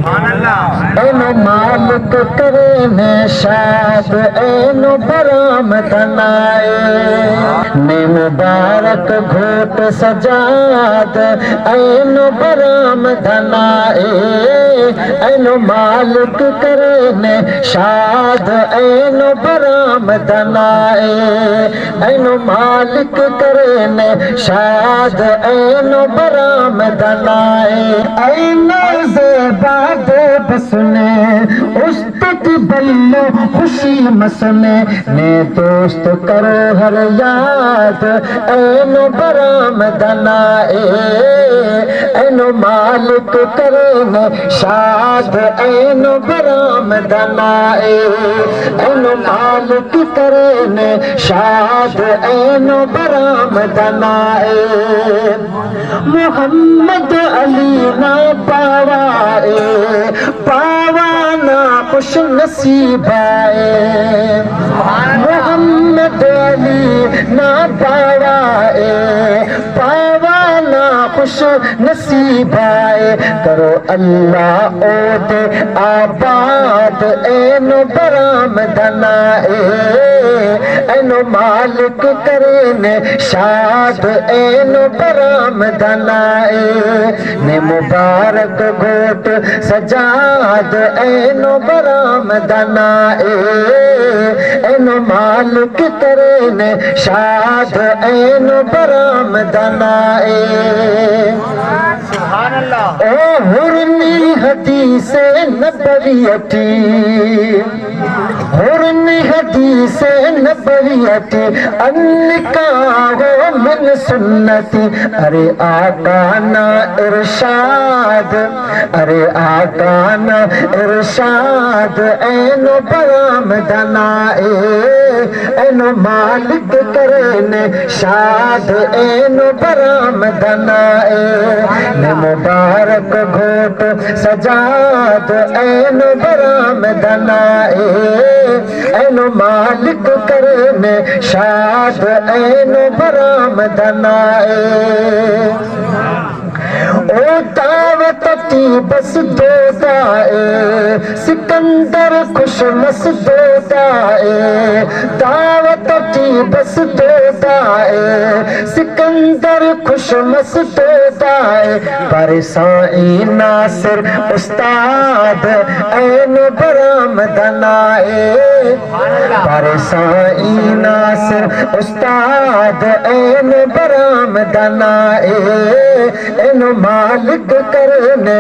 एनो मालिक करे ने शाद एनो बरामद नाए ने मुबारक घोट सजाद एनो बरामद नाए एनो मालिक करे ने शाद एनो बरामद नाए एनो मालिक करे ने शाद एनो बरामद नाए ऐनो ज़ेबाद बसने उस्तक बल्लो खुशी मसने ने दोस्त करो हर याद ऐनो बरामद नाए ऐनो मालिक करे ने शाद ऐनो बरामद नाए ऐनो मालिक करे ने शाद ऐनो बरामद नाए मोहम्मद अली ना पावाए पावाना खुश नसीबाए मोहम्मद अली ना पावाए पावाना खुश नसीबाए करो अल्लाह ओदे आबाद एनो बरामद नाए एनो मालिक करे ने शाद एनो बरामद नाए ने मुबारक घोट सजाद एनो बरामद नाए एनो मालिक करे ने शाद एनो बरामद नाए ओ हुरनी हदीसे नबवियती हुरनी हदीसे नबवियती अन्निकाहो मिन सुन्नती अरे आका ना इरशाद अरे आका ना इरशाद ऐनो बरामद नाए ऐनो मालिक करे ने शाद ऐनो बरामद नाए ने मुबारक घोट सजाद ऐनो बरामद नाए ऐनो मालिक करे ने शाद ऐनो बरामद नाए ओ दावत की बस दो दाए सिकंदर खुश मस दो दाए दावत की बस दो दाए सिकंदर खुश मस दो दाए परेशानी नासिर उस्ताद ऐनो बरामद नाए परेशानी नासिर उस्ताद ऐनो बरामद नाए ऐनो मालिक करे ने